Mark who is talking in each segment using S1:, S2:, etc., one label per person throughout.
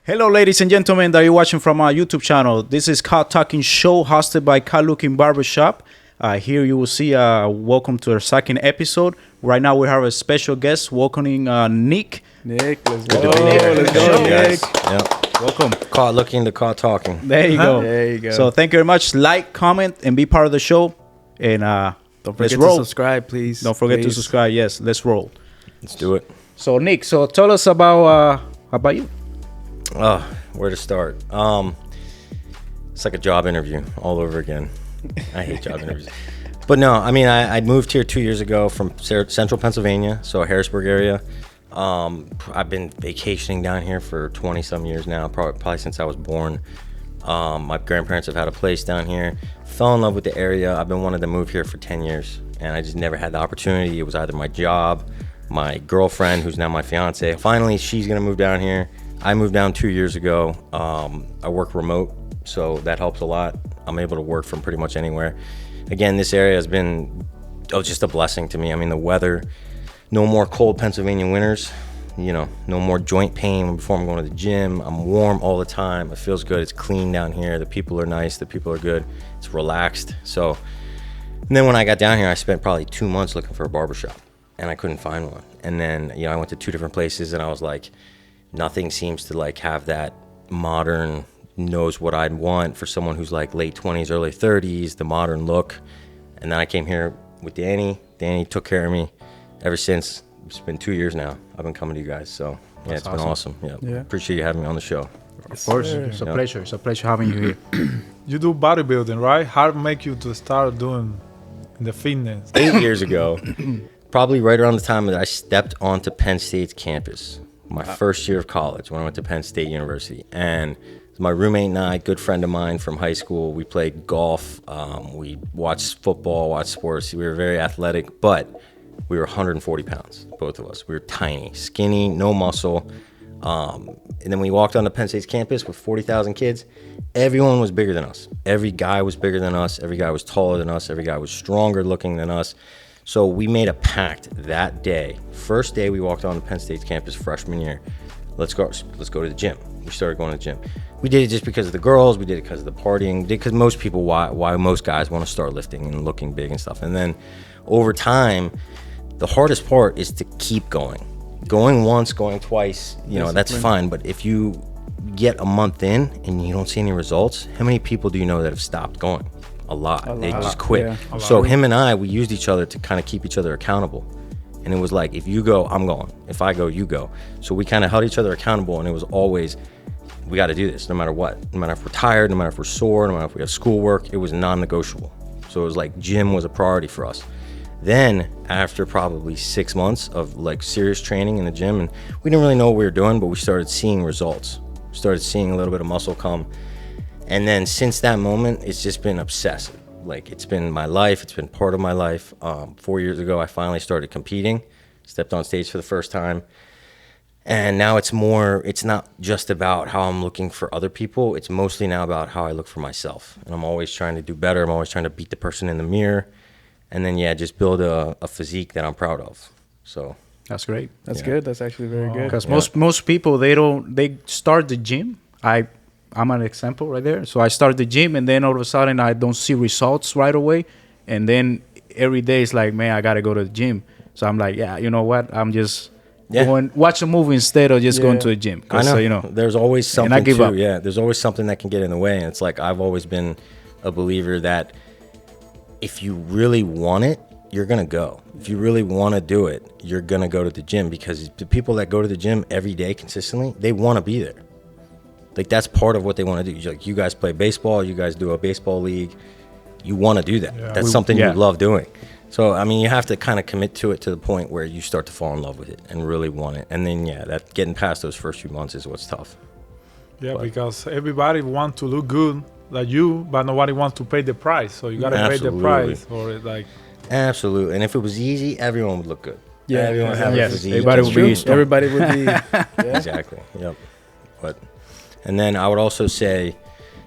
S1: Hello, ladies and gentlemen that you're watching from our YouTube channel. This is Kaught Talking Show hosted by Kaught Looking Barbershop. Here you will see welcome to our second episode. Right now we have a special guest welcoming Nick.
S2: Nick, let's
S1: Good
S2: go.
S1: to be here.
S2: Let's
S1: Hey,
S2: go,
S1: guys.
S2: Nick.
S3: Yep.
S1: Welcome.
S3: Kaught looking to Kaught talking.
S1: There you go.
S2: There you go.
S1: So thank you very much. Like, comment, and be part of the show. And
S2: Don't
S1: let's
S2: forget
S1: roll.
S2: to subscribe, please.
S1: Don't forget to
S2: Please.
S1: subscribe. Yes, let's roll.
S3: Let's do it.
S1: So Nick, so tell us about you.
S3: Where to start? It's like a job interview all over again. I hate job interviews. But no, I mean, I moved here 2 years ago from central Pennsylvania, so Harrisburg area. I've been vacationing down here for 20 some years now, probably since I was born. My grandparents have had a place down here. Fell in love with the area. I've been wanting to move here for 10 years, and I just never had the opportunity. It was either my job, my girlfriend, who's now my fiance. Finally, she's gonna move down here. I moved down 2 years ago. I work remote, so that helps a lot. I'm able to work from pretty much anywhere. Again, this area has been just a blessing to me. I mean, the weather, no more cold Pennsylvania winters, no more joint pain before I'm going to the gym. I'm warm all the time. It feels good. It's clean down here. The people are nice. The people are good. It's relaxed. So, and then when I got down here, I spent probably 2 months looking for a barbershop, and I couldn't find one. And then, I went to 2 different places, and I was like, nothing seems to like have that modern, knows what I'd want for someone who's like late 20s, early 30s, the modern look. And then I came here with Danny. Danny took care of me ever since. It's been 2 years now. I've been coming to you guys. So yeah, it's been awesome. Yeah. Appreciate you having me on the show.
S1: Of course, it's a pleasure. It's a pleasure having you here.
S4: You do bodybuilding, right? How did it make you to start doing the fitness?
S3: 8 years ago, probably right around the time that I stepped onto Penn State's campus, my first year of college when I went to Penn State University. And my roommate and I, good friend of mine from high school, we played golf, we watched football, watched sports. We were very athletic, but we were 140 pounds, both of us. We were tiny, skinny, no muscle. And then we walked onto Penn State's campus with 40,000 kids. Everyone was bigger than us. Every guy was bigger than us. Every guy was taller than us. Every guy was stronger looking than us. So we made a pact that day. First day we walked onto Penn State's campus freshman year. Let's go to the gym. We started going to the gym. We did it just because of the girls. We did it because of the partying. We did it because most people, why most guys want to start lifting and looking big and stuff. And then over time, the hardest part is to keep going. Going once, going twice, that's fine. But if you get a month in and you don't see any results, how many people do you know that have stopped going? A lot. They just quit.
S2: Yeah.
S3: So him and I, we used each other to kind of keep each other accountable. And it was like, if you go, I'm going. If I go, you go. So we kind of held each other accountable, and it was always, we got to do this no matter what. No matter if we're tired, no matter if we're sore, no matter if we have schoolwork, it was non-negotiable. So it was like gym was a priority for us. Then after probably 6 months of like serious training in the gym, and we didn't really know what we were doing, but we started seeing results. Started seeing a little bit of muscle come. And then since that moment, it's just been obsessive. Like, it's been my life. It's been part of my life. 4 years ago, I finally started competing, stepped on stage for the first time. And now it's not just about how I'm looking for other people. It's mostly now about how I look for myself. And I'm always trying to do better. I'm always trying to beat the person in the mirror. And then, just build a physique that I'm proud of. So
S1: That's great.
S2: That's good. That's actually very good.
S1: Because most people, they start the gym. I'm an example right there. So I start the gym, and then all of a sudden I don't see results right away. And then every day it's like, man, I got to go to the gym. So I'm like, you know what? I'm just going watch a movie instead of just going to the gym.
S3: I know.
S1: So,
S3: there's always something
S1: I give up.
S3: There's always something that can get in the way. And it's like, I've always been a believer that if you really want it, you're going to go. If you really want to do it, you're going to go to the gym, because the people that go to the gym every day consistently, they want to be there. Like, that's part of what they want to do. Like, you guys play baseball, you guys do a baseball league, you want to do that.
S4: Yeah.
S3: That's something you love doing. So, I mean, you have to kind of commit to it to the point where you start to fall in love with it and really want it. And then, that getting past those first few months is what's tough.
S4: Yeah, because everybody wants to look good like you, but nobody wants to pay the price. So you got to pay the price for it. Like,
S3: absolutely. And if it was easy, everyone would look good.
S2: Yeah.
S3: Everyone would have a physique.
S2: Everybody would be.
S3: Exactly. Yep. And then I would also say,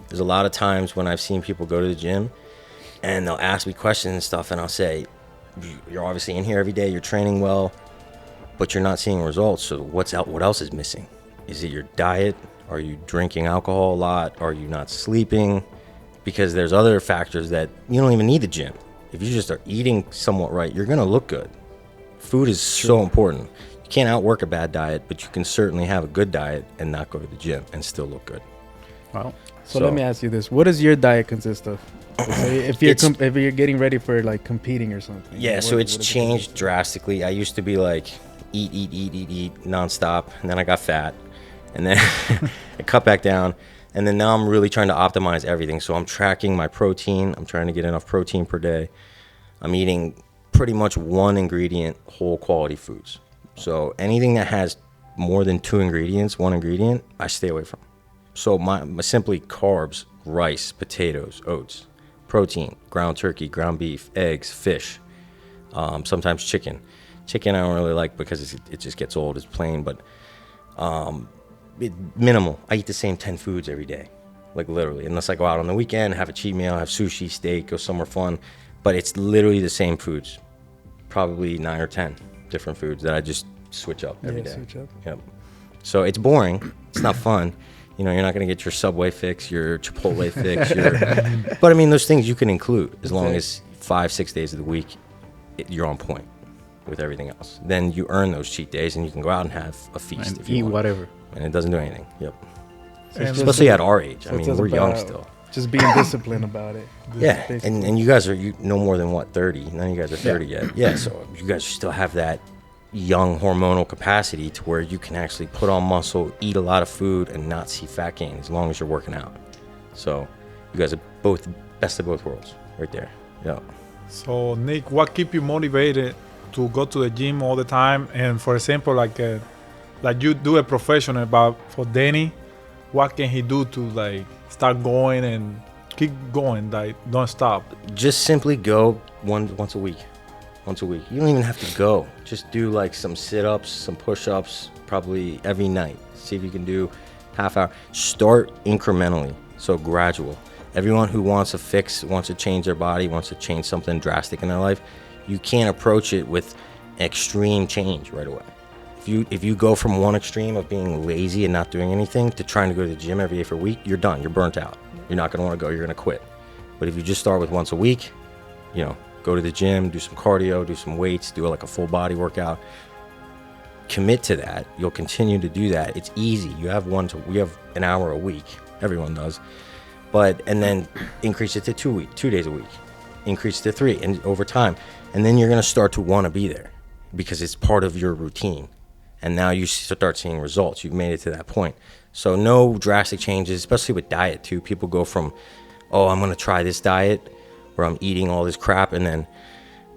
S3: there's a lot of times when I've seen people go to the gym and they'll ask me questions and stuff, and I'll say, you're obviously in here every day, you're training well, but you're not seeing results. So what else is missing? Is it your diet? Are you drinking alcohol a lot? Are you not sleeping? Because there's other factors that you don't even need the gym. If you just are eating somewhat right, you're going to look good. Food is so important. You can't outwork a bad diet, but you can certainly have a good diet and not go to the gym and still look good.
S1: Wow.
S2: So let me ask you this: what does your diet consist of? If you're getting ready for like competing or something?
S3: Yeah, so it's changed drastically. I used to be like eat nonstop, and then I got fat, and then I cut back down, and then now I'm really trying to optimize everything. So I'm tracking my protein. I'm trying to get enough protein per day. I'm eating pretty much one ingredient, whole quality foods. So anything that has more than one ingredient, I stay away from. So my simply carbs, rice, potatoes, oats, protein, ground turkey, ground beef, eggs, fish, sometimes chicken. Chicken I don't really like because it just gets old. It's plain, but minimal. I eat the same 10 foods every day, like literally, unless I go out on the weekend, have a cheat meal, have sushi, steak, go somewhere fun. But it's literally the same foods, probably 9 or 10 different foods that I just switch up every day.
S2: Switch up.
S3: Yep. So it's boring. It's not fun. You know, you're not going to get your Subway fix, your Chipotle fix. But I mean, those things you can include as long as 5-6 days of the week, you're on point with everything else. Then you earn those cheat days and you can go out and have a feast
S1: And
S3: if you
S1: eat
S3: want.
S1: whatever.
S3: And it doesn't do anything. Yep.
S2: So it's
S3: Especially at our age.
S2: so
S3: I
S2: it's
S3: mean,
S2: just
S3: we're young
S2: about
S3: still.
S2: Just being disciplined about it.
S3: Yeah,
S2: Basically.
S3: and you guys are no more than what, 30? None of you guys are 30 yet. Yeah, so you guys still have that young hormonal capacity to where you can actually put on muscle, eat a lot of food, and not see fat gain as long as you're working out. So you guys are both best of both worlds right there. Yeah.
S4: So Nick, what keep you motivated to go to the gym all the time? And for example, like you do a professional, but for Danny, what can he do to like start going and keep going, like don't stop?
S3: Just simply go once a week. Once a week. You don't even have to go. Just do like some sit-ups, some push-ups, probably every night. See if you can do half hour. Start incrementally, so gradual. Everyone who wants a fix, wants to change their body, wants to change something drastic in their life, you can't approach it with extreme change right away. If you go from one extreme of being lazy and not doing anything to trying to go to the gym every day for a week, you're done. You're burnt out. You're not going to want to go. You're going to quit. But if you just start with once a week, you know, go to the gym, do some cardio, do some weights, do like a full body workout. Commit to that. You'll continue to do that. It's easy. We have an hour a week. Everyone does. And then increase it to 2 days a week. Increase it to 3, and over time. And then you're going to start to want to be there because it's part of your routine. And now you start seeing results. You've made it to that point. So no drastic changes, especially with diet too. People go from, oh, I'm going to try this diet where I'm eating all this crap, and then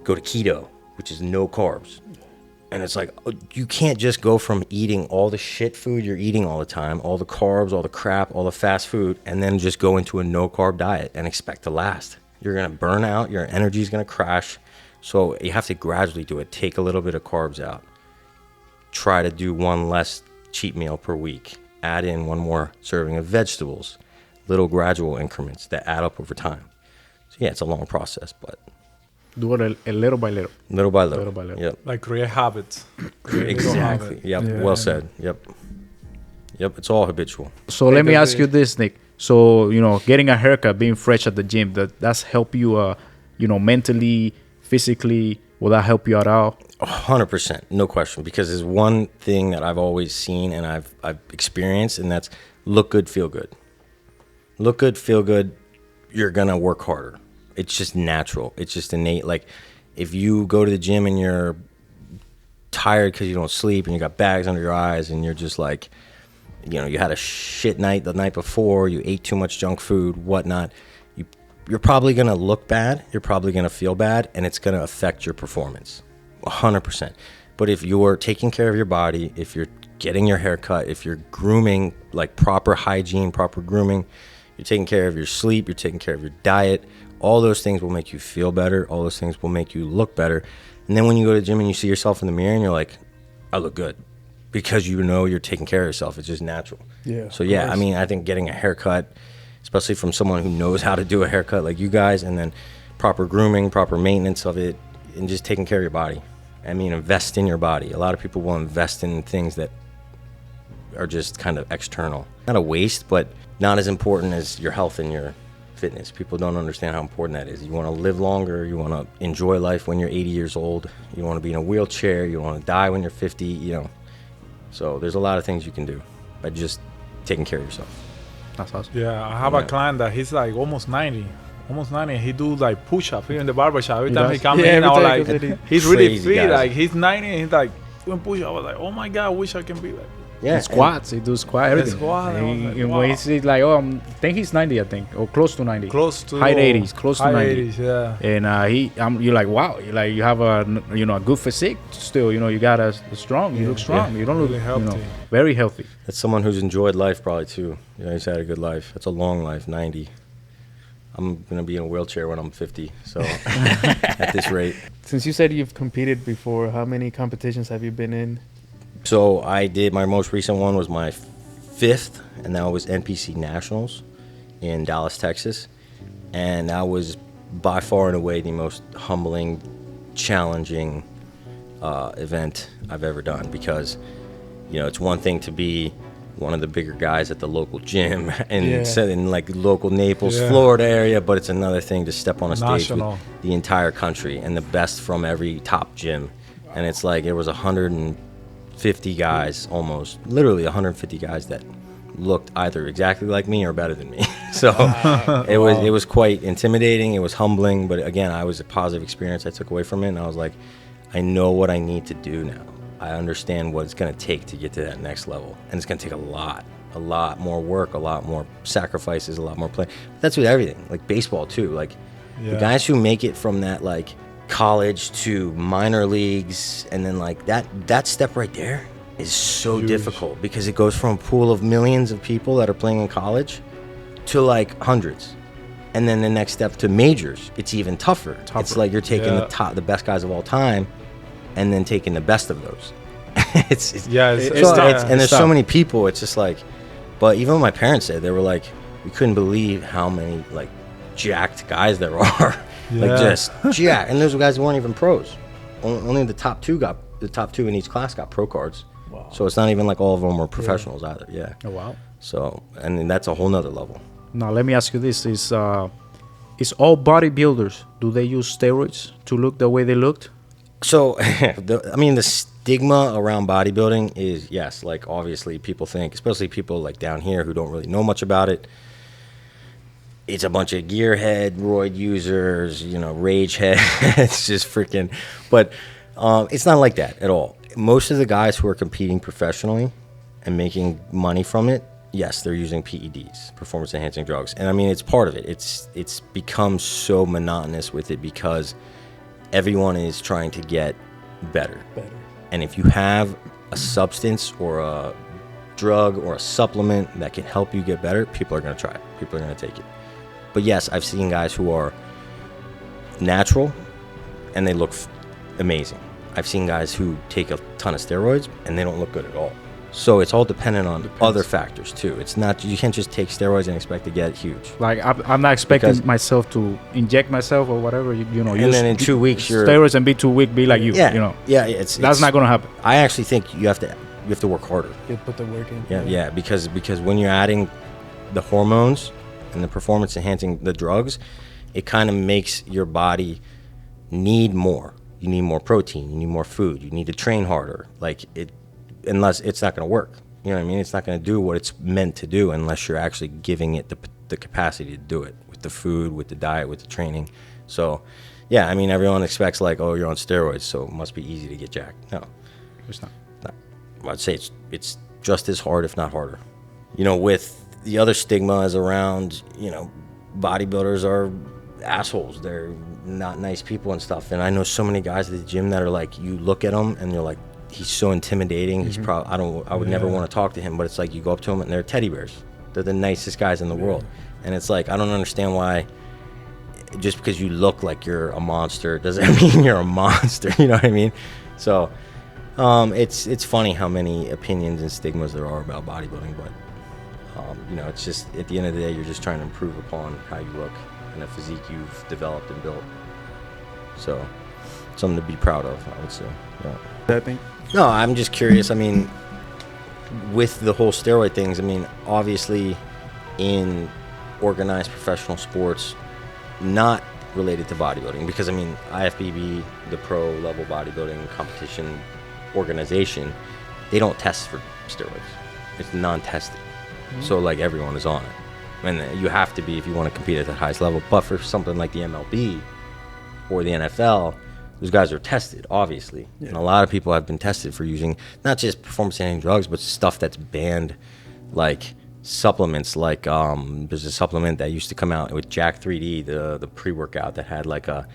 S3: go to keto, which is no carbs. And it's like, you can't just go from eating all the shit food you're eating all the time, all the carbs, all the crap, all the fast food, and then just go into a no carb diet and expect to last. You're going to burn out. Your energy is going to crash. So you have to gradually do it. Take a little bit of carbs out. Try to do one less cheat meal per week. Add in one more serving of vegetables. Little gradual increments that add up over time. So yeah, it's a long process, but
S1: Do it a little by little.
S3: little by little.
S1: Little by little.
S3: Yep.
S4: Like create habits.
S3: Exactly. Yep.
S2: Yeah.
S3: Well said. Yep. It's all habitual.
S1: So let me ask you this, Nick. So, you know, getting a haircut, being fresh at the gym, that's help you, mentally, physically. Will that help you out?
S3: 100%, no question. Because there's one thing that I've always seen and I've experienced, and that's look good, feel good. Look good, feel good. You're gonna work harder. It's just natural. It's just innate. Like if you go to the gym and you're tired because you don't sleep and you got bags under your eyes and you're just like, you had a shit night the night before, you ate too much junk food, whatnot, you're probably going to look bad, you're probably going to feel bad, and it's going to affect your performance 100%. But if you're taking care of your body, if you're getting your hair cut, if you're grooming, like proper hygiene, proper grooming, you're taking care of your sleep, you're taking care of your diet, all those things will make you feel better, all those things will make you look better. And then when you go to the gym and you see yourself in the mirror and you're like, I look good. Because you're taking care of yourself. It's just natural.
S2: Yeah.
S3: So yeah, I mean, I think getting a haircut, especially from someone who knows how to do a haircut like you guys, and then proper grooming, proper maintenance of it, and just taking care of your body. I mean, invest in your body. A lot of people will invest in things that are just kind of external. Not a waste, but not as important as your health and your fitness. People don't understand how important that is. You want to live longer. You want to enjoy life when you're 80 years old. You want to be in a wheelchair. You want to die when you're 50, you know. So there's a lot of things you can do by just taking care of yourself.
S1: That's awesome.
S4: Yeah, I have a client that he's like almost 90. He do like push-up here in the barbershop. Every time he comes in, I was like, he's really
S3: Crazy
S4: fit.
S3: guys.
S4: Like he's 90 and he's like doing push-up. I was like, oh my God, I wish I can be like.
S3: Yeah,
S1: Squats, he do squat, everything.
S4: squat, I was like,
S1: And
S4: wow.
S1: when he's like, oh, I think he's 90, I think, or close to 90.
S4: Close to
S1: high 80s, close to
S4: high
S1: 90.
S4: 80s, yeah.
S1: And you're like, wow, you have a good physique still. You got a strong. You look strong.
S3: Yeah.
S1: You don't look
S4: Really healthy.
S1: very healthy.
S3: That's someone who's enjoyed life probably too. You know, he's had a good life. That's a long life, 90. I'm going to be in a wheelchair when I'm 50, so at this rate.
S2: Since you said you've competed before, how many competitions have you been in?
S3: So I did, my most recent one was my 5th, and that was NPC Nationals in Dallas, Texas. And that was by far and away the most humbling, challenging event I've ever done, because, it's one thing to be one of the bigger guys at the local gym in like local Naples, Florida area, but it's another thing to step on a stage
S4: National.
S3: with the entire country and the best from every top gym. And it's like it was 150 guys, almost literally 150 guys that looked either exactly like me or better than me. So it was quite intimidating. It was humbling, but again, I was a positive experience I took away from it, and I was like, I know what I need to do now. I understand what it's going to take to get to that next level, and it's going to take a lot more work, a lot more sacrifices, a lot more play. That's with everything, like baseball too. Like the guys who make it from that like college to minor leagues, and then like that step right there is so
S4: Huge.
S3: difficult, because it goes from a pool of millions of people that are playing in college to like hundreds, and then the next step to majors, it's even tougher. It's like you're taking the best guys of all time, and then taking the best of those. It's there's so many people. It's just like, but even my parents said, they were like, we couldn't believe how many like jacked guys there are. Like just jacked, and those guys weren't even pros. Only the top two in each class got pro cards.
S2: Wow.
S3: So it's not even like all of them were professionals either. Yeah.
S1: Oh, wow.
S3: So, and then that's a whole nother level.
S1: Now let me ask you this: is all bodybuilders, do they use steroids to look the way they looked?
S3: So, the stigma around bodybuilding is, yes, like obviously people think, especially people like down here who don't really know much about it, it's a bunch of gearhead, roid users, rage head. It's just freaking, but it's not like that at all. Most of the guys who are competing professionally and making money from it, yes, they're using PEDs, performance enhancing drugs. And it's part of it. It's become so monotonous with it because everyone is trying to get better. And if you have a substance or a drug or a supplement that can help you get better, people are going to try it. People are going to take it. But yes, I've seen guys who are natural and they look amazing. I've seen guys who take a ton of steroids and they don't look good at all. So it's all dependent on other factors too. It's not, you can't just take steroids and expect to get huge.
S1: Like I'm not expecting myself to inject myself or whatever. And
S3: then in 2 weeks you're
S1: steroids and be too weak, be like you.
S3: It's
S1: not gonna happen.
S3: I actually think you have to work harder.
S2: You put the work in.
S3: Yeah, because when you're adding the hormones and the performance enhancing the drugs, it kind of makes your body need more. You need more protein. You need more food. You need to train harder. Unless it's not going to work. You know what I mean? It's not going to do what it's meant to do unless you're actually giving it the capacity to do it with the food, with the diet, with the training. So, yeah, everyone expects you're on steroids, so it must be easy to get jacked. No,
S1: It's not.
S3: I'd say it's just as hard, if not harder. With the other stigma is around, bodybuilders are assholes. They're not nice people and stuff. And I know so many guys at the gym that are like, you look at them and you're like, he's so intimidating. He's probably, I would never want to talk to him, but it's like you go up to him and they're teddy bears. They're the nicest guys in the world. And it's like, I don't understand why just because you look like you're a monster doesn't mean you're a monster. You know what I mean? So it's funny how many opinions and stigmas there are about bodybuilding, but it's just, at the end of the day, you're just trying to improve upon how you look and the physique you've developed and built. So something to be proud of, I would say. Yeah.
S2: I think.
S3: No, I'm just curious. with the whole steroid things, I mean, obviously in organized professional sports, not related to bodybuilding, because I mean, IFBB, the pro level bodybuilding competition organization, they don't test for steroids. It's non-tested. So like everyone is on it. And you have to be if you want to compete at the highest level. But for something like the MLB or the NFL, those guys are tested, obviously. Yeah. And a lot of people have been tested for using not just performance-enhancing drugs, but stuff that's banned, like supplements. Like there's a supplement that used to come out with Jack 3D, the pre-workout that had like it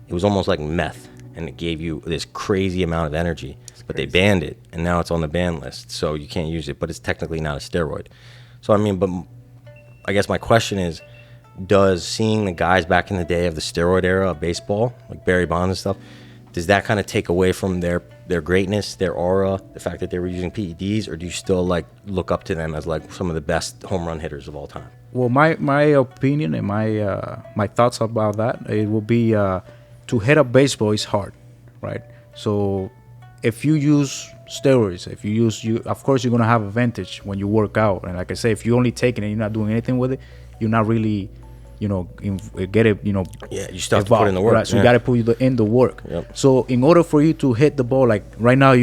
S3: was almost like meth, and it gave you this crazy amount of energy. But they banned it, and now it's on the ban list, so you can't use it. But it's technically not a steroid. So I mean, but I guess my question is, does seeing the guys back in the day of the steroid era of baseball, like Barry Bonds and stuff, does that kind of take away from their greatness, their aura, the fact that they were using PEDs, or do you still like look up to them as like some of the best home run hitters of all time?
S1: Well, my opinion and my thoughts about that, it will be to hit a baseball is hard, right? So if you use steroids, of course you're gonna have advantage when you work out. And like I say, if you only take it and you're not doing anything with it, you're not really, get it,
S3: Yeah, you still have to put in the work.
S1: Right? So you gotta put in the work.
S3: Yep.
S1: So in order for you to hit the ball, like right now,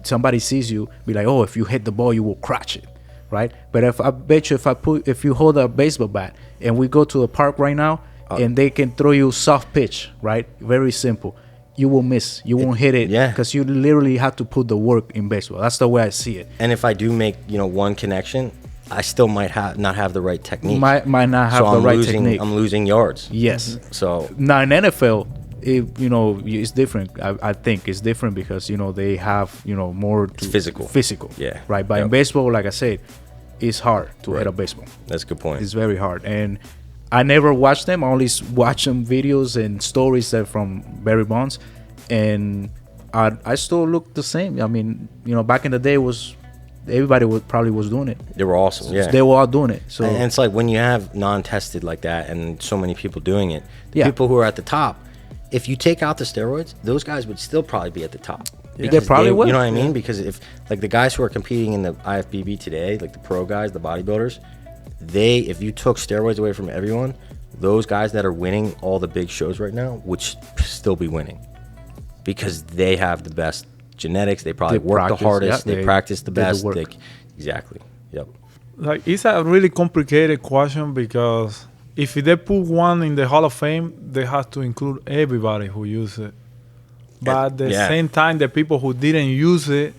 S1: somebody sees you, be like, oh, if you hit the ball, you will crush it, right? But if you hold a baseball bat and we go to the park right now, and they can throw you soft pitch, right? Very simple. You will miss. You won't hit it.
S3: Yeah.
S1: Because you literally have to put the work in baseball. That's the way I see it.
S3: And if I do make, one connection, I still might not have the right technique.
S1: Might not have the right technique.
S3: I'm losing yards.
S1: Yes.
S3: So
S1: now in NFL, it's different. I think it's different because they have more
S3: physical.
S1: Yeah. Right. But in baseball, like I said, it's hard to hit a baseball.
S3: That's a good point.
S1: It's very hard. And I never watched them. I only watch them videos and stories that from Barry Bonds, and I still look the same. I mean, back in the day everybody probably was doing it.
S3: They were awesome. Yeah,
S1: they were all doing it. So
S3: and it's like when you have non-tested like that and so many people doing it, the people who are at the top, if you take out the steroids, those guys would still probably be at the top.
S1: Yeah. They probably would.
S3: You know what I mean? Because if like the guys who are competing in the IFBB today, like the pro guys, the bodybuilders, if you took steroids away from everyone, those guys that are winning all the big shows right now would still be winning because they have the best genetics. They probably work the hardest. They practice the best. Exactly. Yep.
S4: Like, it's a really complicated question because if they put one in the Hall of Fame, they have to include everybody who used it. But at the same time, the people who didn't use it,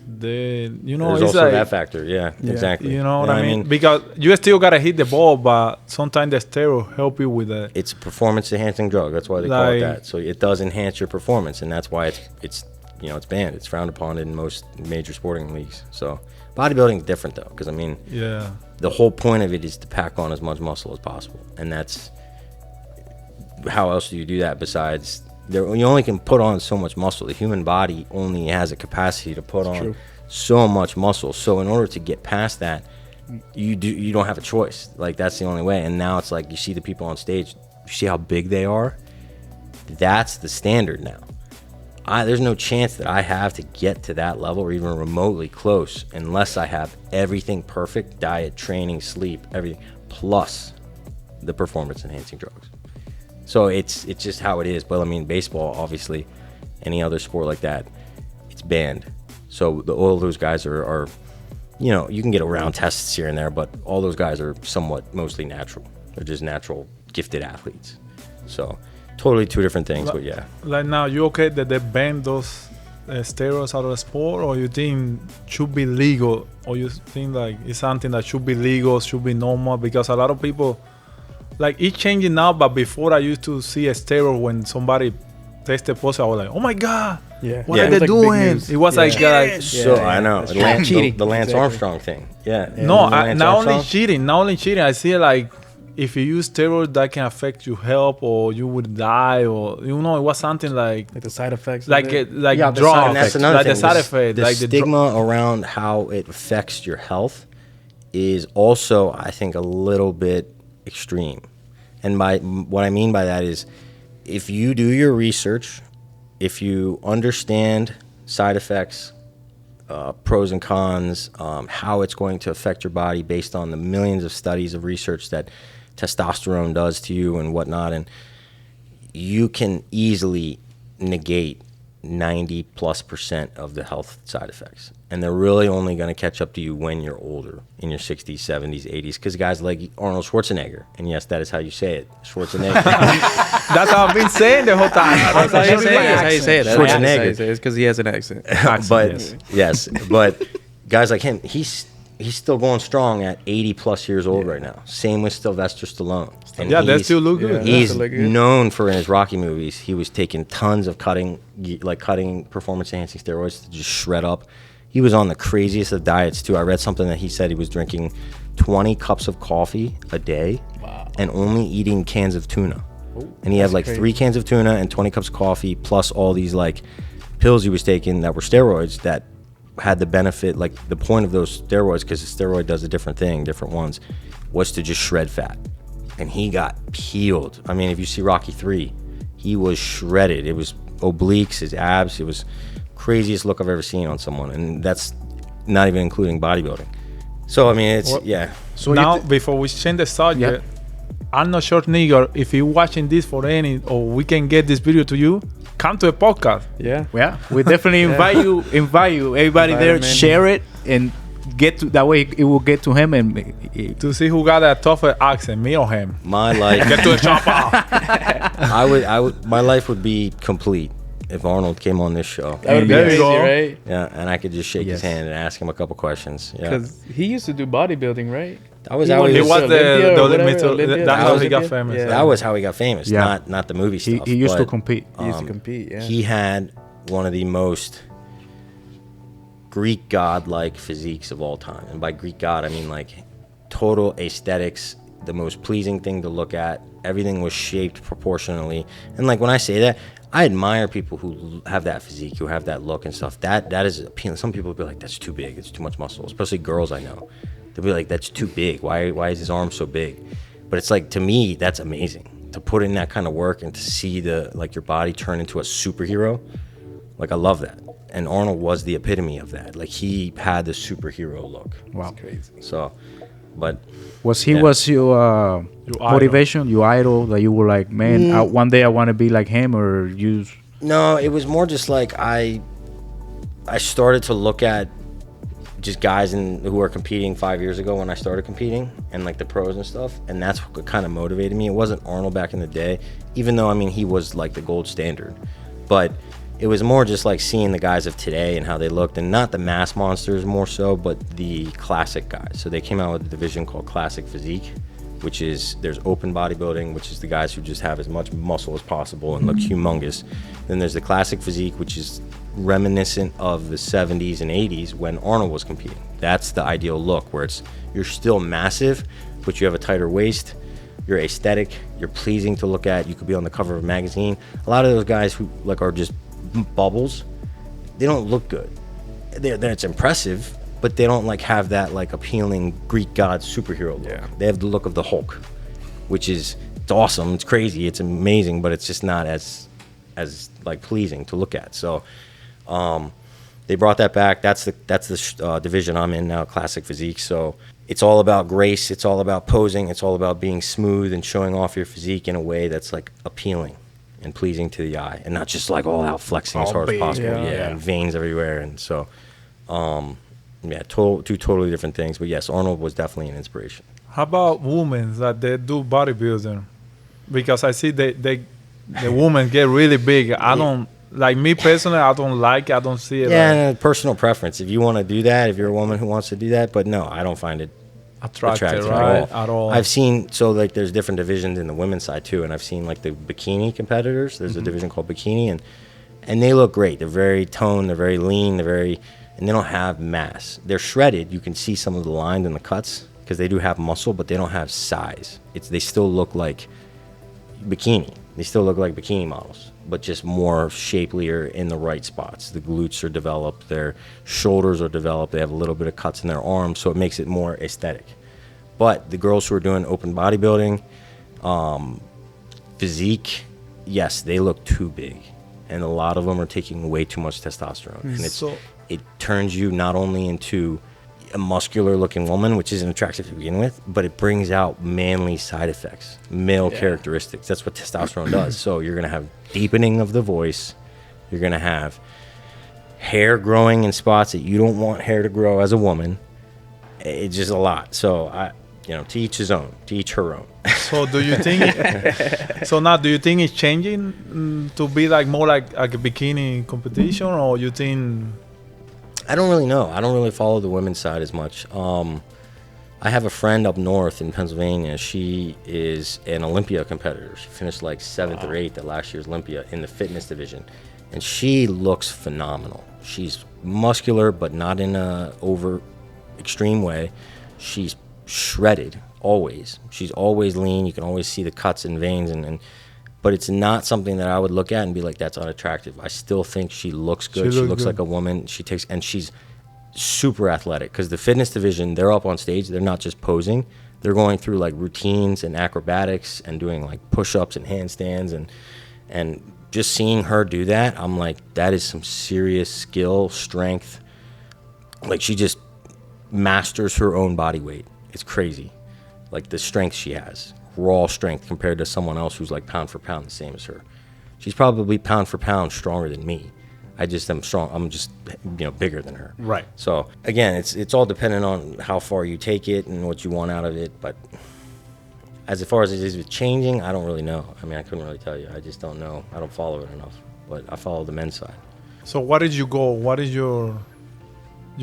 S4: there's
S3: it's also like, that factor. Yeah, exactly.
S4: You know what I mean? Because you still gotta hit the ball, but sometimes the steroid help you with that.
S3: It's a performance-enhancing drug. That's why they call it that. So it does enhance your performance, and that's why it's banned. It's frowned upon in most major sporting leagues. So bodybuilding is different though, because the whole point of it is to pack on as much muscle as possible, and that's how else do you do that besides? You only can put on so much muscle. The human body only has a capacity to put on so much muscle. So in order to get past that, you don't have a choice. Like that's the only way. And now it's like you see the people on stage. You see how big they are. That's the standard now. There's no chance that I have to get to that level or even remotely close unless I have everything perfect: diet, training, sleep, everything, plus the performance-enhancing drugs. So it's just how it is. But I mean, baseball, obviously, any other sport like that, it's banned. So all those guys are, you can get around tests here and there, but all those guys are somewhat mostly natural. They're just natural, gifted athletes. So totally two different things, but yeah.
S4: Like now, you okay that they banned those steroids out of the sport, or you think should be legal, or you think like it's something that should be legal, should be normal? Because a lot of people, like, it's changing now, but before I used to see a steroid when somebody tested positive, I was like, oh my God, what are they doing? It was like,
S3: I know.
S2: Cheating.
S3: The Lance Armstrong thing. Yeah.
S4: No, not only cheating. I see it like, if you use steroids, that can affect your health, or you would die, or it was something like
S2: the side effects,
S4: like drugs.
S3: And that's another thing.
S4: The side effect,
S3: the stigma around how it affects your health is also, I think, a little bit extreme. And what I mean by that is, if you do your research, if you understand side effects pros and cons, how it's going to affect your body based on the millions of studies of research that testosterone does to you and whatnot. And you can easily negate 90+% of the health side effects. And they're really only going to catch up to you when you're older, in your 60s, 70s, 80s, because guys like Arnold Schwarzenegger, and yes, that is how you say it, Schwarzenegger.
S4: That's how I've been saying the whole time.
S2: That's how you say it. That's how you say it. That's
S3: Schwarzenegger.
S2: how you say it. It's because he has an accent.
S3: But yes, but guys like him, he's still going strong at 80+ years old right now. Same with Sylvester Stallone. And
S4: Yeah, they still look good.
S3: He's
S2: still look good.
S3: known for, in his Rocky movies, he was taking tons of cutting performance enhancing steroids to just shred up. He was on the craziest of diets too. I read something that he said he was drinking 20 cups of coffee a day and only eating cans of tuna. And he had like
S2: crazy.
S3: 3 cans of tuna and 20 cups of coffee plus all these like pills he was taking that were steroids that had the benefit, like the point of those steroids, because the steroid does a different thing, different ones, was to just shred fat. And he got peeled. I mean, if you see Rocky 3, he was shredded. It was obliques, his abs. It was craziest look I've ever seen on someone. And that's not even including bodybuilding. So, I mean, it's,
S4: Well,
S3: yeah.
S1: So
S4: Now, before we change the subject, Arnold Schwarzenegger, if you're watching this for any, or we can get this video to you, come to a podcast.
S2: Yeah.
S1: yeah, we definitely invite you, everybody
S2: Invite
S1: there,
S2: him in.
S1: share it, and get to that way it will get to him and
S4: To see who got a tougher accent, me or him.
S3: My life,
S4: Get to the chopper.
S3: my life would be complete if Arnold came on this show.
S2: That would be
S4: There you
S2: crazy,
S4: go.
S2: right?
S3: Yeah, and I could just shake his
S1: Yes.
S3: hand and ask him a couple questions. Yeah,
S2: Because he used to do bodybuilding, right?
S3: that was
S2: he
S3: how
S2: won
S3: he
S4: He
S3: was.
S4: was
S2: Olympia
S4: the
S2: or whatever,
S4: Mr.
S2: Olympia.
S4: That's how he
S2: Olympia?
S4: got famous.
S2: Yeah.
S3: That was how he got famous.
S1: Yeah.
S3: Not the movie
S1: he,
S3: stuff.
S1: he used to
S3: but,
S1: compete.
S2: He used to compete, yeah.
S3: He had one of the most Greek god-like physiques of all time. And by Greek god, I mean like total aesthetics, the most pleasing thing to look at. Everything was shaped proportionally. And like when I say that, I admire people who have that physique, who have that look and stuff. That is appealing. Some people will be like, that's too big. It's too much muscle. Especially girls I know. They'll be like, that's too big. Why is his arm so big? But it's like, to me, that's amazing. To put in that kind of work and to see your body turn into a superhero. Like, I love that. And Arnold was the epitome of that. Like, he had the superhero look.
S1: Wow.
S2: Crazy.
S3: So, but
S1: Was he
S3: Yeah.
S1: was your
S4: idol.
S1: motivation, your idol, that you were like, man, one day I want to be like him, or you?
S3: no, it was more just like I started to look at just guys who were competing 5 years ago when I started competing, and like the pros and stuff, and that's what kind of motivated me. It wasn't Arnold back in the day, even though I mean he was like the gold standard, but it was more just like seeing the guys of today and how they looked, and not the mass monsters more so, but the classic guys. So they came out with a division called Classic Physique, which is, there's open bodybuilding, which is the guys who just have as much muscle as possible and look humongous. Then there's the Classic Physique, which is reminiscent of the 70s and 80s when Arnold was competing. That's the ideal look, where you're still massive, but you have a tighter waist, you're aesthetic, you're pleasing to look at, you could be on the cover of a magazine. A lot of those guys who like are just bubbles, they don't look good. It's impressive, but they don't like have that like appealing Greek god superhero look.
S2: Yeah.
S3: They have the look of the Hulk, which is, it's awesome, it's crazy, it's amazing, but it's just not as like pleasing to look at. So they brought that back. That's the division I'm in now, Classic Physique. So it's all about grace, it's all about posing, it's all about being smooth and showing off your physique in a way that's like appealing and pleasing to the eye, and not just like all out flexing as
S1: All
S3: hard as
S1: big,
S3: possible.
S2: yeah.
S3: Yeah, and veins everywhere. And so two totally different things. But yes, Arnold was definitely an inspiration.
S4: How about women that they do bodybuilding? Because I see the women get really big. I don't, like me personally, I don't like it. I don't see it
S3: Yeah, personal preference. If you want to do that, if you're a woman who wants to do that, but no, I don't find it
S4: attractive,
S3: attractive
S4: right? At all.
S3: I've seen, so like there's different divisions in the women's side too, and I've seen like the bikini competitors. There's a division called bikini, and they look great. They're very toned, they're very lean, and they don't have mass. They're shredded. You can see some of the lines and the cuts because they do have muscle, but they don't have size. They still look like bikini. They still look like bikini models, but just more shapelier in the right spots. The glutes are developed, their shoulders are developed, they have a little bit of cuts in their arms, so it makes it more aesthetic. But the girls who are doing open bodybuilding, physique, yes, they look too big. and a lot of them are taking way too much testosterone, and
S4: So-
S3: it turns you not only into a muscular looking woman, which isn't attractive to begin with, but it brings out manly side effects, male characteristics. That's what testosterone does. So you're going to have deepening of the voice. You're going to have hair growing in spots that you don't want hair to grow as a woman. It's just a lot. So to each his own, to each her own.
S4: So do you think? So now, do you think it's changing to be like more like a bikini competition, or you think?
S3: I don't really know. I don't really follow the women's side as much. I have a friend up north in Pennsylvania. She is an Olympia competitor. She finished like 7th or 8th at last year's Olympia in the fitness division. And she looks phenomenal. She's muscular, but not in a over extreme way. She's shredded always. She's always lean. You can always see the cuts and veins, but it's not something that I would look at and be like, that's unattractive. I still think she looks good. She looks like a woman. And she's super athletic, because the fitness division, they're up on stage. They're not just posing. They're going through like routines and acrobatics and doing like push-ups and handstands, and just seeing her do that, I'm like, that is some serious skill, strength. Like, she just masters her own body weight. It's crazy. Like, the strength she has, raw strength, compared to someone else who's like pound for pound the same as her. She's probably pound for pound stronger than me. I just am strong. I'm just, bigger than her.
S4: Right.
S3: So again, it's all dependent on how far you take it and what you want out of it. But as far as it is with changing, I don't really know. I mean, I couldn't really tell you. I just don't know. I don't follow it enough. But I follow the men's side.
S4: So what is your goal? What is your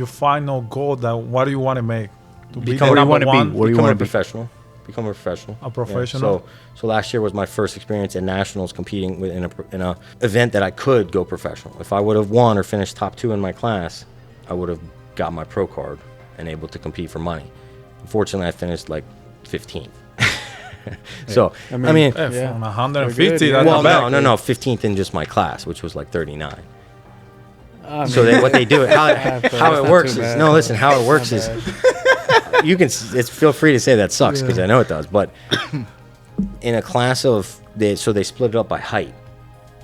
S4: final goal? What do you want to make? To
S1: Become
S4: the
S1: where you want to
S4: number
S1: be.
S4: one?
S1: Where you
S3: Become
S1: want
S3: a
S1: to be.
S3: professional. Become a professional.
S4: A professional?
S3: Yeah. So last year was my first experience at nationals, competing in a event that I could go professional. If I would have won or finished top 2 in my class, I would have got my pro card and able to compete for money. Unfortunately, I finished like 15th. So I mean,
S4: From 150,
S2: Well,
S4: that's
S3: well,
S4: not bad.
S3: no, 15th in just my class, which was like 39.
S2: I
S3: So
S2: mean,
S3: what they do, how
S2: that's
S3: it
S2: not
S3: works
S2: too
S3: is,
S2: bad.
S3: no, listen, how it works
S2: Not
S3: is,
S2: bad.
S3: you can feel free to say that sucks, because I know it does, but in a class of, they split it up by height.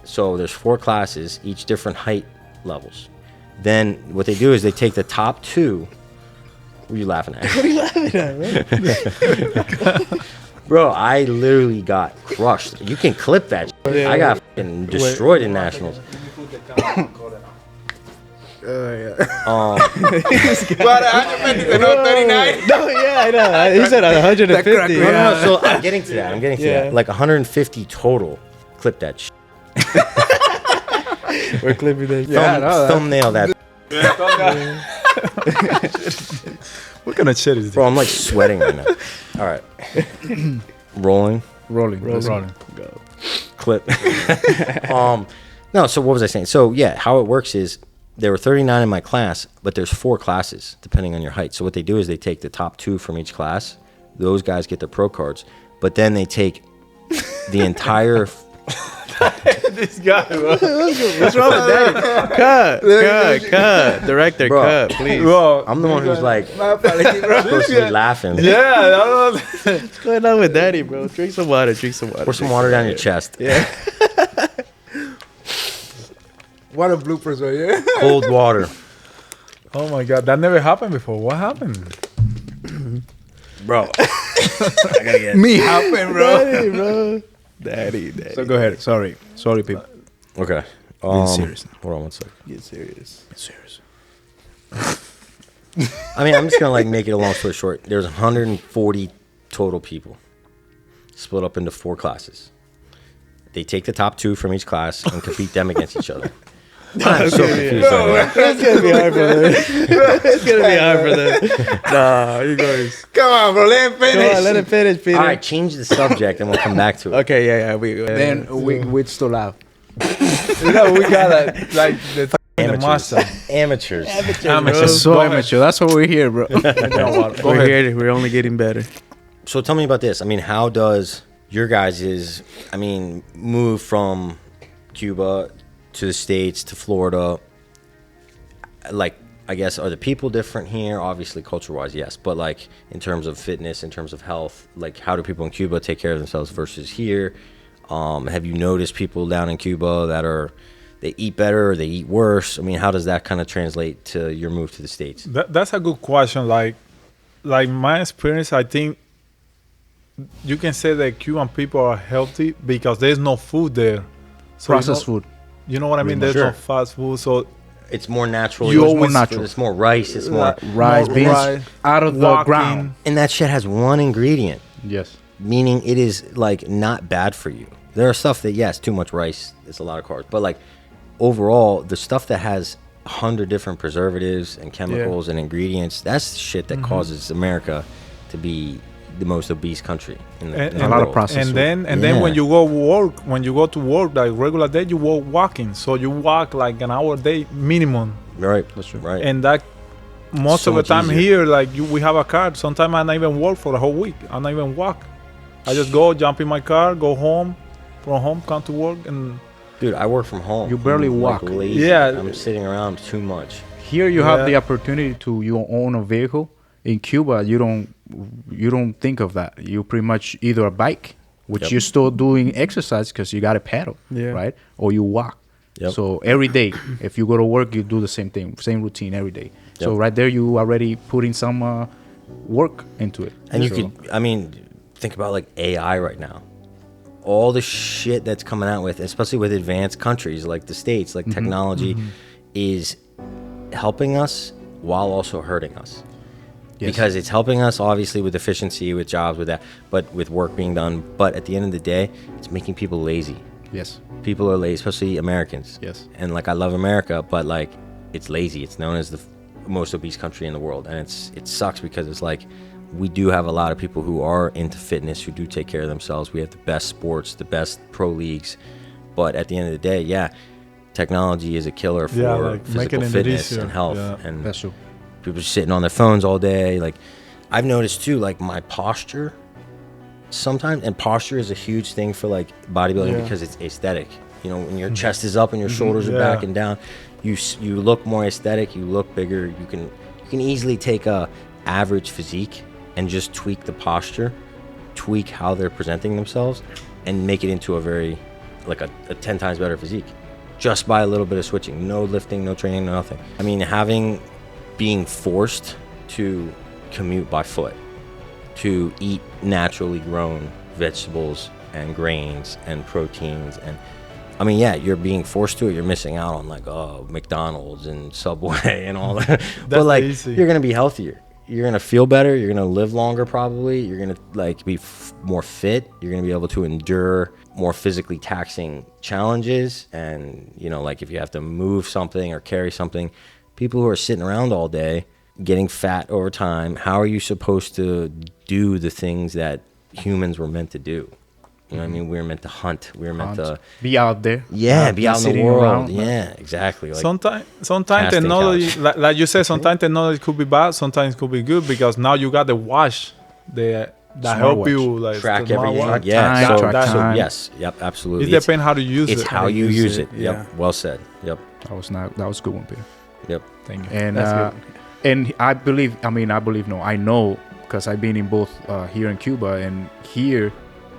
S3: So there's 4 classes, each different height levels. Then what they do is they take the top 2. What are you laughing at?
S2: What are you laughing at, bro?
S3: Bro, I literally got crushed. You can clip that shit. I got fucking destroyed in nationals.
S5: But 150 no 39.
S2: No, yeah, I know. He said 150.
S3: No, so I'm getting to that.
S2: Yeah.
S3: Like 150 total. Clip that shit.
S2: We're clipping that.
S3: Thumbnail that.
S4: What kind of shit is this?
S3: Bro, I'm like sweating right now. All right. Rolling.
S1: Rolling.
S2: Rolling.
S3: Clip. No, so what was I saying? So yeah, how it works is there were 39 in my class, but there's 4 classes depending on your height. So what they do is they take the top 2 from each class. Those guys get their pro cards, but then they take the entire.
S4: This guy, bro.
S2: What's wrong with that? Cut. Director,
S3: Bro.
S2: cut, please.
S4: Bro,
S3: I'm the one who's like supposed to be laughing.
S4: yeah,
S2: What's going on with Daddy, bro? Drink some water.
S3: Pour some water down your chest.
S2: Yeah.
S5: What a bloopers right here.
S3: Cold water.
S4: oh my god, that never happened before. What happened?
S3: Bro. I gotta get
S5: Me happen, bro.
S2: Daddy, bro. Daddy.
S1: So go ahead. Sorry, people.
S3: Okay.
S1: Being serious now.
S3: Hold on one second.
S2: Get serious.
S1: Serious.
S3: I mean, I'm just gonna like make it a long story short. There's 140 total people, split up into 4 classes. They take the top 2 from each class and compete them against each other. I'm so confused right now.
S2: It's gonna be hard for them. It's gonna be hard for them. Nah, you guys.
S5: Come on, bro. Let him finish.
S2: Come on, let him finish, Peter.
S3: All right, change the subject and we'll come back to it.
S2: Okay, yeah.
S1: Then we'd still laugh.
S4: You know, we got like the master.
S3: Amateurs.
S4: Amateur.
S1: It's so
S4: Go ahead.
S1: amateur. That's what we're here, bro.
S4: Go
S2: We're
S4: ahead.
S2: here. We're only getting better.
S3: So tell me about this. I mean, how does your guys' move from Cuba to the States to Florida? Like, I guess, are the people different here? Obviously, culture-wise, yes. But, like, in terms of fitness, in terms of health, like, how do people in Cuba take care of themselves versus here? Have you noticed people down in Cuba that are they eat better or they eat worse? I mean, how does that kind of translate to your move to the States?
S4: That's a good question. Like my experience, I think you can say that Cuban people are healthy because there's no food there. So
S1: Processed food.
S4: You know what I mean? There's no fast food, so
S3: It's more natural.
S4: You
S3: It's
S4: always-
S3: more natural. It's more rice. It's more,
S1: Rice,
S4: more
S1: beans
S4: rice,
S1: out of the
S4: walking.
S1: ground.
S3: and that shit has one ingredient,
S1: Yes.
S3: meaning it is like not bad for you. There are stuff that yes, too much rice, it's a lot of carbs, but like overall, the stuff that has 100 different preservatives and chemicals and ingredients, that's the shit that causes America to be the most obese country in the, in the
S1: a lot of
S3: world.
S1: processed
S4: And then
S3: Yeah.
S4: when you go to work like regular day, you walk walking. So you walk like an hour a day minimum.
S3: Right,
S1: That's true.
S3: right.
S4: And that most
S3: So
S4: of the
S3: much
S4: time
S3: easier.
S4: here, like we have a car. Sometimes I not even work for the whole week. I not even walk. I just go, jump in my car, go home, from home, come to work, and
S3: Dude, I work from home.
S1: You barely
S3: I'm,
S1: walk.
S3: Like, lazy.
S4: Yeah.
S3: I'm sitting around too much.
S1: Here you have
S4: Yeah.
S1: the opportunity to you own a vehicle. In Cuba, you don't think of that. You pretty much either a bike, which
S3: Yep.
S1: you're still doing exercise because you got to pedal, right? Or you walk.
S3: Yep.
S1: So every day, if you go to work, you do the same thing, same routine every day. So
S3: Yep.
S1: right there, you already putting some work into it.
S3: And you
S1: So-
S3: could, I mean, think about like AI right now. All the shit that's coming out with, especially with advanced countries like the States, like technology is helping us while also hurting us.
S1: Yes.
S3: Because it's helping us obviously with efficiency, with jobs, with that, but with work being done. But at the end of the day, it's making people lazy.
S1: Yes.
S3: People are lazy, especially Americans.
S1: Yes.
S3: And like I love America, but like it's lazy. It's known as the most obese country in the world, and it sucks because it's like we do have a lot of people who are into fitness, who do take care of themselves. We have the best sports, the best pro leagues, but at the end of the day, yeah, technology is a killer for
S4: like
S3: physical
S4: making it
S3: fitness
S4: easier.
S3: and health.
S4: Yeah.
S3: And
S1: That's true.
S3: people are sitting on their phones all day. Like I've noticed too, like my posture sometimes, and posture is a huge thing for like bodybuilding because it's aesthetic. You know, when your chest is up and your shoulders are back
S4: Yeah.
S3: and down, you look more aesthetic. You look bigger. You can easily take a average physique and just tweak the posture, tweak how they're presenting themselves, and make it into a very like a 10 times better physique just by a little bit of switching. No lifting, no training, no nothing. I mean, being forced to commute by foot, to eat naturally grown vegetables and grains and proteins, and I mean, yeah, you're being forced to it. You're missing out on like McDonald's and Subway and all that. But like,
S4: easy.
S3: you're gonna be healthier. You're gonna feel better. You're gonna live longer, probably. You're gonna like be more fit. You're gonna be able to endure more physically taxing challenges. And you know, like if you have to move something or carry something, people who are sitting around all day getting fat over time, how are you supposed to do the things that humans were meant to do? You know what I mean? We were meant to hunt. We were meant to
S1: Be out there.
S3: be out in the
S1: sitting
S3: world.
S1: around.
S3: Yeah, exactly. Like,
S4: sometimes
S3: casting
S4: technology,
S3: couch.
S4: like you said, sometimes technology could be bad, sometimes it could be good because now you got the watch that help
S1: Smartwatch.
S4: you like
S3: track
S4: the
S3: everything.
S4: smartwatch.
S3: Yeah.
S1: time,
S3: so,
S1: track
S3: so
S1: time.
S3: yes, yep, absolutely.
S4: It depends how to use
S3: It's
S4: it.
S3: how you use it.
S2: yeah.
S3: Yep. Well said. Yep.
S1: That was a good one, Peter.
S3: Yep.
S4: Thank you.
S1: And
S4: That's good.
S1: I know because I've been in both here in Cuba and here.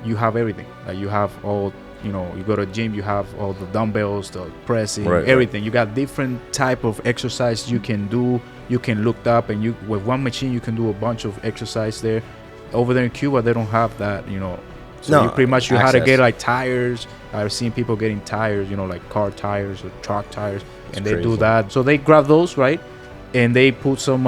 S1: You have everything. Like you have all, you know, you go to the gym, you have all the dumbbells, the pressing,
S3: Right,
S1: everything. You got different type of exercise you can do. You can look up and you with one machine you can do a bunch of exercise there. Over there in Cuba, they don't have that, you know. So
S3: No,
S1: you pretty much you had to
S3: access.
S1: get like tires. I've seen people getting tires, you know, like car tires or truck tires, and they do
S3: crazy.
S1: that. So they grab those, right? And they put some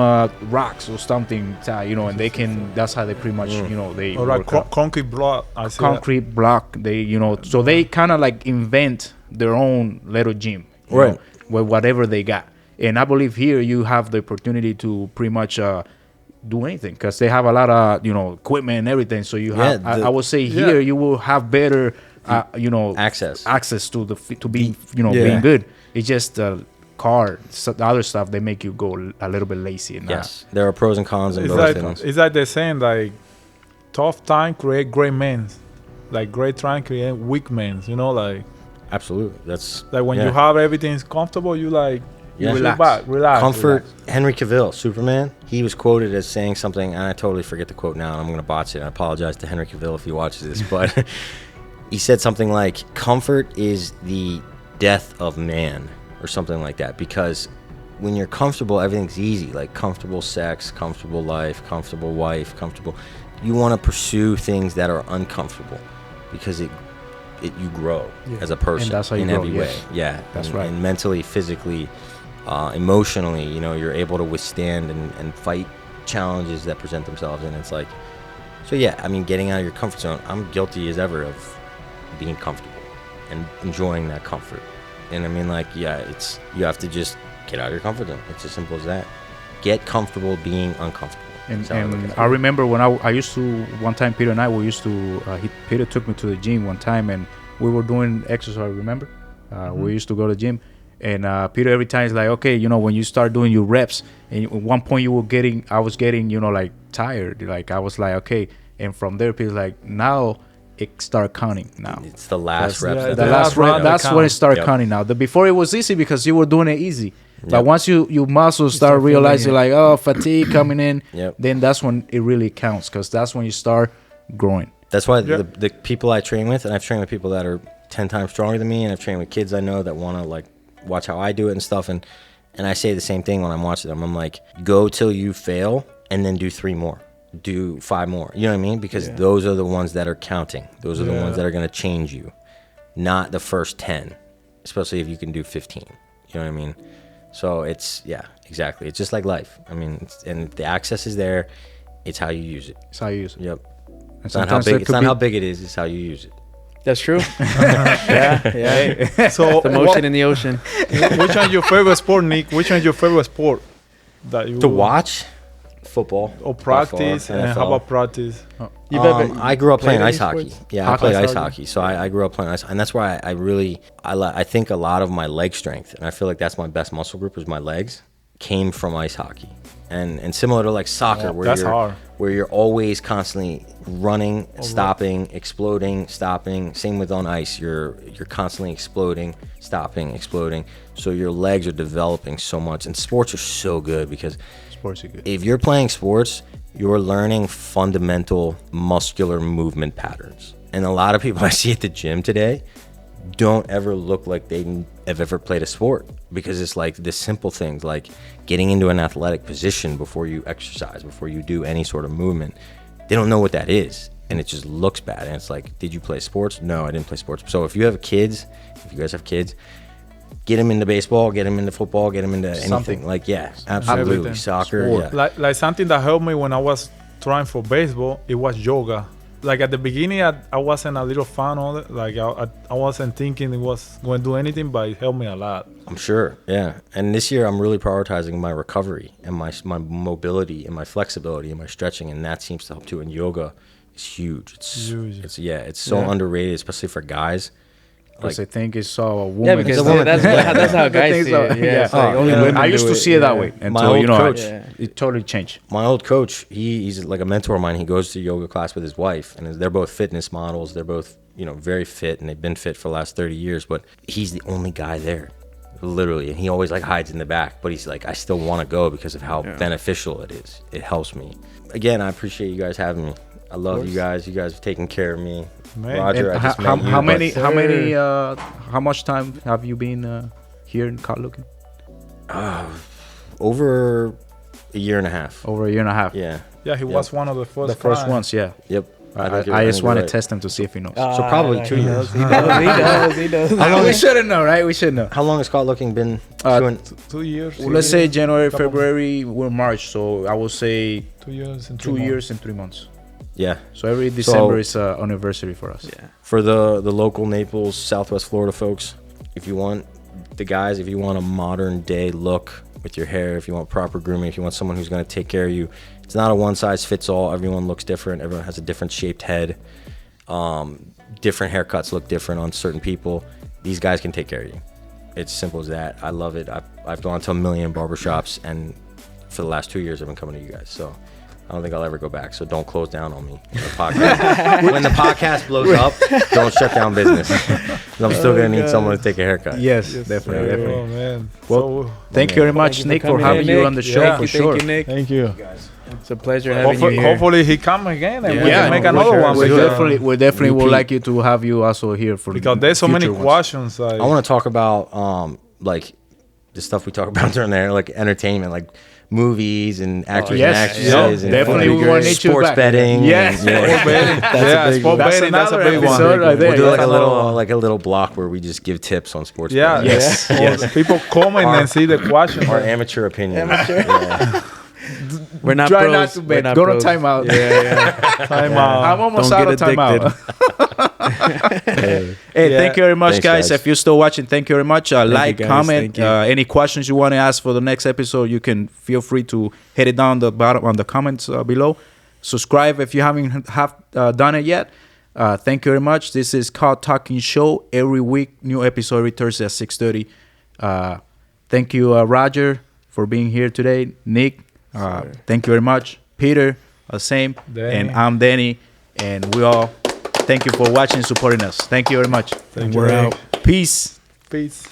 S1: rocks or something, you know, and they can. That's how they pretty much, you know, they
S4: Or like
S1: work out.
S4: concrete block. I see that.
S1: Concrete block. They, you know, so they kind of like invent their own little gym, you
S3: Right.
S1: know, with whatever they got. And I believe here you have the opportunity to pretty much do anything because they have a lot of, you know, equipment and everything. So you have, I would say here you will have better, you know,
S3: Access.
S1: to be, you know,
S2: Yeah.
S1: being good. It's just the other stuff they make you go a little bit lazy and
S3: Yes. There are pros and cons in
S4: It's
S3: both
S4: like
S3: things.
S4: it's like they're saying like tough time create great men, like great time create weak men. You know, like
S3: Absolutely. That's
S4: when
S3: yeah.
S4: you have everything's comfortable, you like you
S3: Yeah.
S4: relax, relax.
S3: Comfort.
S4: relax.
S3: Henry Cavill, Superman. He was quoted as saying something, and I totally forget the quote now, and I'm going to botch it. I apologize to Henry Cavill if he watches this, but he said something like, "Comfort is the death of man or something like that, because when you're comfortable, everything's easy. Like comfortable sex, comfortable life, comfortable wife, comfortable. You want to pursue things that are uncomfortable because you grow as a person
S1: that's how you
S3: in
S1: grow,
S3: every way. Yeah,
S1: That's
S3: and,
S1: right.
S3: And mentally, physically, emotionally, you're able to withstand and fight challenges that present themselves. And it's like, so yeah, I mean, getting out of your comfort zone. I'm guilty as ever of being comfortable and enjoying that comfort. And I mean, like, yeah, you have to just get out of your comfort zone. It's as simple as that. Get comfortable being uncomfortable.
S1: And,
S3: That's how I look at it.
S1: I remember when I used to, one time Peter and I, we used to, Peter took me to the gym one time and we were doing exercise, remember? We used to go to the gym. And Peter every time is like, okay, when you start doing your reps, and at one point I was getting, like tired. Like I was like, okay. And from there, Peter's like, now it start counting now.
S3: It's the last reps.
S4: yeah,
S3: that
S1: The
S4: the
S1: last
S4: last
S1: rep,
S4: round
S1: that's
S4: that
S1: when it
S4: counts.
S1: started
S3: Yep.
S1: counting now. Before it was easy because you were doing it easy. But
S3: Yep.
S1: once your muscles start
S2: feeling
S1: realizing
S2: it.
S1: like, oh, fatigue coming in,
S3: Yep.
S1: then that's when it really counts because that's when you start growing.
S3: That's why
S4: Yeah.
S3: the people I train with, and I've trained with people that are 10 times stronger than me, and I've trained with kids I know that want to like watch how I do it and stuff. And I say the same thing when I'm watching them. I'm like, go till you fail, and then do 3 more, do 5 more. You know what I mean? Because those are the ones that are counting. Those are the ones that are going to change you, not the first 10, especially if you can do 15. You know what I mean? So it's, yeah, exactly. It's just like life. I mean, and the access is there. It's how you use it.
S1: That's how you use it.
S3: Yep.
S1: And
S3: It's not how
S1: sometimes it
S3: big. It's
S1: could
S3: not
S1: be-
S3: how big it is. It's how you use it.
S2: That's true. yeah.
S4: So
S2: The motion in the ocean.
S4: which one is your favorite sport, Nick? Which one is your favorite sport that you
S3: To watch football
S4: or
S3: by far,
S4: practice? And
S3: NFL.
S4: how about practice?
S3: I grew up playing
S2: played
S3: ice
S2: any
S3: hockey.
S2: sports?
S3: Yeah, I
S1: Hockey,
S3: played ice
S1: hockey?
S3: hockey. So I grew up playing ice, and that's why I think a lot of my leg strength, and I feel like that's my best muscle group, is my legs, came from ice hockey. And similar to like soccer, where
S4: that's
S3: you're
S4: hard.
S3: where you're always constantly running, stopping, exploding, stopping. Same with on ice, you're constantly exploding, stopping, exploding. So your legs are developing so much, and sports are so good because
S1: Sports are good.
S3: if you're playing sports, you're learning fundamental muscular movement patterns. And a lot of people I see at the gym today don't ever look like they have ever played a sport, because it's like the simple things like getting into an athletic position before you exercise, before you do any sort of movement. They don't know what that is, and it just looks bad. And it's like, did you play sports? No, I didn't play sports. So if you have kids, if you guys have kids, get them into baseball, get them into football, get them into anything.
S1: Something.
S3: Like, yeah, absolutely.
S4: Everything.
S3: Soccer,
S1: Sport.
S3: yeah.
S4: Like something that helped me when I was trying for baseball, it was yoga. Like at the beginning, I wasn't a little fan of it. Like I wasn't thinking it was going to do anything, but it helped me a lot.
S3: I'm sure, yeah. And this year, I'm really prioritizing my recovery and my mobility and my flexibility and my stretching, and that seems to help too. And yoga is huge. It's
S4: Huge.
S3: it's so underrated, especially for guys.
S1: Because I think it's a woman.
S2: Yeah, because that's how guys see it. Yeah, it's like only women
S1: I
S2: do
S1: used to
S2: it.
S1: see it that
S2: Yeah.
S1: way
S3: My
S1: until
S3: old coach-
S2: Yeah.
S1: it totally changed.
S3: My old coach, he's like a mentor of mine. He goes to yoga class with his wife, and they're both fitness models. They're both, very fit, and they've been fit for the last 30 years. But he's the only guy there, literally, and he always like hides in the back. But he's like, I still want to go because of how beneficial it is. It helps me. Again, I appreciate you guys having me. I love you guys. You guys have taken care of me.
S4: Man.
S3: Roger,
S1: And
S3: I just
S1: how,
S3: met you,
S1: how
S3: but-
S1: many, how much time have you been here in Kaught looking?
S3: Over a year and a half.
S1: Over a year and a half.
S3: Yeah.
S4: Yeah, he was one of the first.
S1: The first
S4: clients.
S1: ones, yeah.
S3: Yep.
S1: I
S3: think you're-
S1: just
S3: think
S1: want
S3: you're
S1: to test him to see if he knows.
S3: So probably 2 years.
S2: He does.
S1: We shouldn't know, right? We should know.
S3: How long has Kaught looking been
S1: Uh,
S3: doing?
S4: 2 years.
S1: Well, let's say January,
S4: Couple-
S1: February, we're March. So I will say
S4: 2 years and
S1: 2 years and 3 months.
S3: Yeah.
S1: So every December is an anniversary for us.
S2: Yeah.
S3: For the local Naples, Southwest Florida folks, if you want if you want a modern day look with your hair, if you want proper grooming, if you want someone who's going to take care of you, it's not a one size fits all. Everyone looks different. Everyone has a different shaped head. Different haircuts look different on certain people. These guys can take care of you. It's simple as that. I love it. I've gone to a million barbershops, and for the last 2 years, I've been coming to you guys. So I don't think I'll ever go back. So don't close down on me. When the podcast blows up, don't shut down business. 'Cause I'm still gonna need someone to take a haircut.
S1: Yes, definitely, definitely.
S4: Oh man.
S1: Well, thank you very much,
S2: Thank you
S1: Nick,
S2: for
S1: for
S2: coming
S1: having
S2: in,
S1: you
S2: Nick.
S1: on the show
S4: Yeah.
S1: for
S2: Thank
S1: sure.
S2: you, Nick.
S4: Thank you.
S2: It's a pleasure having you here.
S4: Hopefully he come again and we
S1: Yeah,
S4: can make
S1: no,
S4: another one.
S1: We
S4: because-
S1: definitely would
S2: repeat.
S1: like you to have you also here for
S4: because there's so many
S1: future ones.
S4: questions. Like,
S3: I want to talk about like the stuff we talk about during there, like entertainment, like movies and actors
S1: yes,
S3: and actresses, and
S1: definitely we want to need you
S3: sports
S1: back.
S3: betting.
S1: Yes.
S3: and, yeah.
S4: Sport betting. Yeah, sport
S1: That's
S4: betting. That's a
S1: another
S4: big one.
S1: episode right there.
S3: We'll do
S1: Yes.
S3: like a little block where we just give tips on sports
S4: Yeah.
S3: betting.
S1: Yes,
S4: Or
S1: yes.
S4: People comment and see the question.
S3: Our amateur opinion. Yeah.
S2: We're not
S1: Try
S2: pros.
S1: not to
S2: We're
S1: bet.
S2: not
S1: Go to
S2: pros.
S1: timeout.
S2: Yeah.
S4: Time
S1: I'm almost
S2: Don't
S1: out of
S2: get
S1: timeout. Hey,
S4: Yeah.
S1: thank you very much,
S3: Thanks,
S1: guys.
S3: guys.
S1: If you're still watching, thank you very much. Like,
S2: guys.
S1: comment,
S2: Thank you.
S1: any questions you want to ask for the next episode, you can feel free to hit it down the bottom on the comments below. Subscribe if you haven't done it yet. Thank you very much. This is Kaught Talking Show. Every week, new episode every Thursday at 6:30. Thank you, Roger, for being here today. Nick, thank you very much. Peter, same.
S4: Danny.
S1: And I'm Danny. And we all thank you for watching and supporting us. Thank you very much.
S4: Thank
S2: We're
S4: you.
S2: out.
S1: Peace.
S4: Peace.